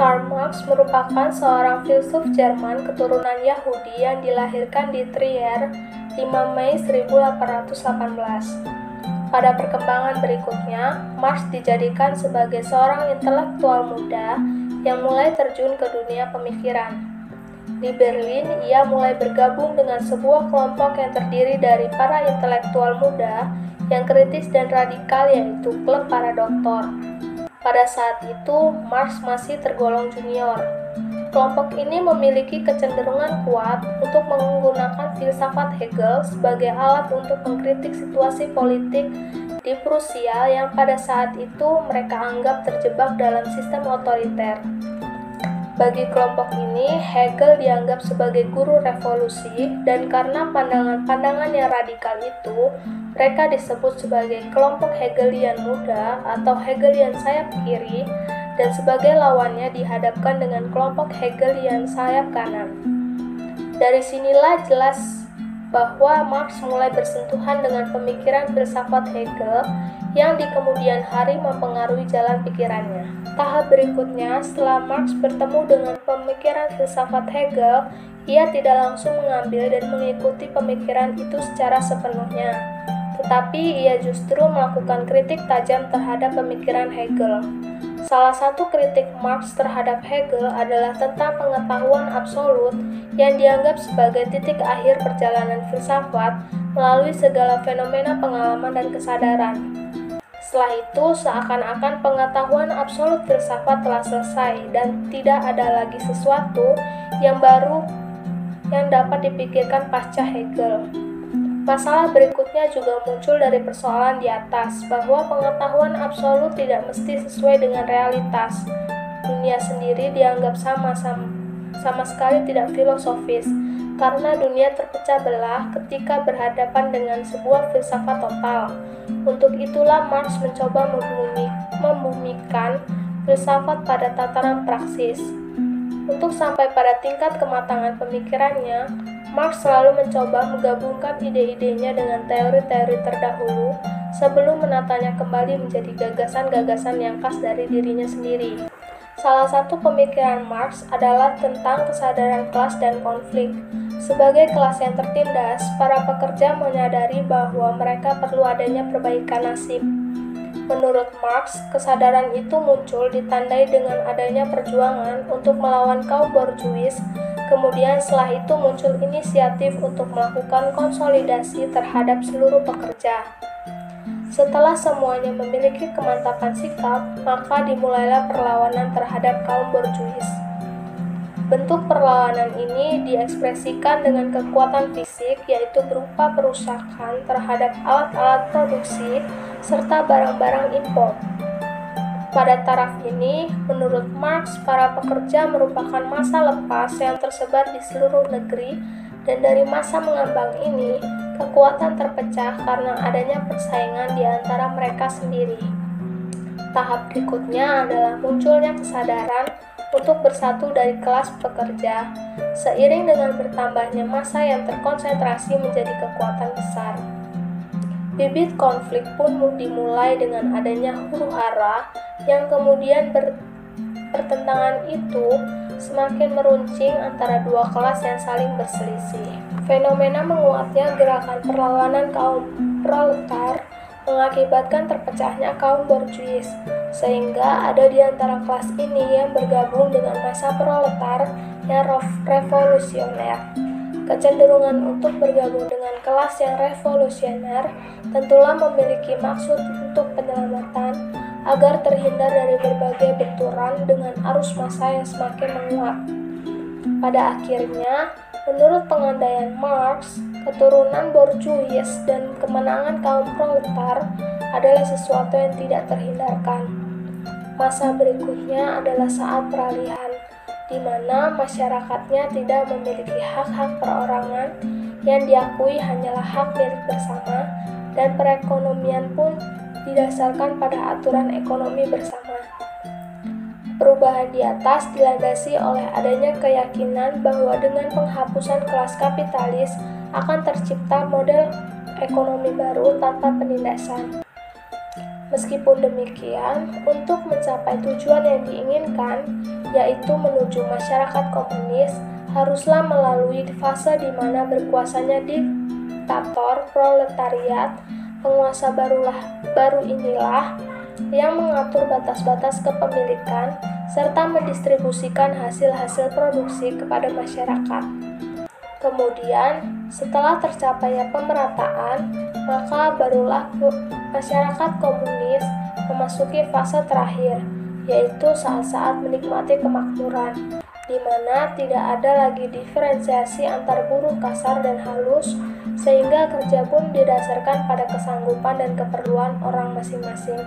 Karl Marx merupakan seorang filsuf Jerman keturunan Yahudi yang dilahirkan di Trier 5 Mei 1818. Pada perkembangan berikutnya, Marx dijadikan sebagai seorang intelektual muda yang mulai terjun ke dunia pemikiran. Di Berlin, ia mulai bergabung dengan sebuah kelompok yang terdiri dari para intelektual muda yang kritis dan radikal, yaitu Klub Para Doktor. Pada saat itu, Marx masih tergolong junior. Kelompok ini memiliki kecenderungan kuat untuk menggunakan filsafat Hegel sebagai alat untuk mengkritik situasi politik di Prusia yang pada saat itu mereka anggap terjebak dalam sistem otoriter. Bagi kelompok ini, Hegel dianggap sebagai guru revolusi, dan karena pandangan-pandangan yang radikal itu, mereka disebut sebagai kelompok Hegelian muda atau Hegelian sayap kiri, dan sebagai lawannya dihadapkan dengan kelompok Hegelian sayap kanan. Dari sinilah jelas bahwa Marx mulai bersentuhan dengan pemikiran filsafat Hegel yang di kemudian hari mempengaruhi jalan pikirannya. Tahap berikutnya, setelah Marx bertemu dengan pemikiran filsafat Hegel, ia tidak langsung mengambil dan mengikuti pemikiran itu secara sepenuhnya, tetapi ia justru melakukan kritik tajam terhadap pemikiran Hegel. Salah satu kritik Marx terhadap Hegel adalah tentang pengetahuan absolut yang dianggap sebagai titik akhir perjalanan filsafat melalui segala fenomena pengalaman dan kesadaran. Setelah itu, seakan-akan pengetahuan absolut filsafat telah selesai dan tidak ada lagi sesuatu yang baru yang dapat dipikirkan pasca Hegel. Masalah berikutnya juga muncul dari persoalan di atas, bahwa pengetahuan absolut tidak mesti sesuai dengan realitas. Dunia sendiri dianggap sama sekali tidak filosofis, karena dunia terpecah belah ketika berhadapan dengan sebuah filsafat total. Untuk itulah Marx mencoba membumikan filsafat pada tataran praksis. Untuk sampai pada tingkat kematangan pemikirannya, Marx selalu mencoba menggabungkan ide-idenya dengan teori-teori terdahulu sebelum menatanya kembali menjadi gagasan-gagasan yang khas dari dirinya sendiri. Salah satu pemikiran Marx adalah tentang kesadaran kelas dan konflik. Sebagai kelas yang tertindas, para pekerja menyadari bahwa mereka perlu adanya perbaikan nasib. Menurut Marx, kesadaran itu muncul ditandai dengan adanya perjuangan untuk melawan kaum borjuis. Kemudian setelah itu muncul inisiatif untuk melakukan konsolidasi terhadap seluruh pekerja. Setelah semuanya memiliki kemantapan sikap, maka dimulailah perlawanan terhadap kaum borjuis. Bentuk perlawanan ini diekspresikan dengan kekuatan fisik, yaitu berupa perusakan terhadap alat-alat produksi serta barang-barang impor. Pada taraf ini, menurut Marx, para pekerja merupakan massa lepas yang tersebar di seluruh negeri, dan dari massa mengambang ini, kekuatan terpecah karena adanya persaingan di antara mereka sendiri. Tahap berikutnya adalah munculnya kesadaran untuk bersatu dari kelas pekerja, seiring dengan bertambahnya massa yang terkonsentrasi menjadi kekuatan besar. Bibit konflik pun dimulai dengan adanya huru-hara yang kemudian pertentangan itu semakin meruncing antara dua kelas yang saling berselisih. Fenomena menguatnya gerakan perlawanan kaum proletar mengakibatkan terpecahnya kaum borjuis, sehingga ada di antara kelas ini yang bergabung dengan massa proletar yang revolusioner. Kecenderungan untuk bergabung dengan kelas yang revolusioner tentulah memiliki maksud untuk penyelamatan agar terhindar dari berbagai benturan dengan arus massa yang semakin menguat. Pada akhirnya, menurut pengandaian Marx, keturunan borjuis dan kemenangan kaum proletar adalah sesuatu yang tidak terhindarkan. Masa berikutnya adalah saat peralihan, di mana masyarakatnya tidak memiliki hak-hak perorangan yang diakui hanyalah hak milik bersama, dan perekonomian pun didasarkan pada aturan ekonomi bersama. Perubahan di atas dilandasi oleh adanya keyakinan bahwa dengan penghapusan kelas kapitalis akan tercipta model ekonomi baru tanpa penindasan. Meskipun demikian, untuk mencapai tujuan yang diinginkan, yaitu menuju masyarakat komunis, haruslah melalui fase di mana berkuasanya diktator proletariat. Penguasa baru inilah yang mengatur batas-batas kepemilikan serta mendistribusikan hasil-hasil produksi kepada masyarakat. Kemudian, setelah tercapainya pemerataan, maka barulah masyarakat komunis memasuki fase terakhir, yaitu saat-saat menikmati kemakmuran, di mana tidak ada lagi diferensiasi antar buruh kasar dan halus, sehingga kerja pun didasarkan pada kesanggupan dan keperluan orang masing-masing.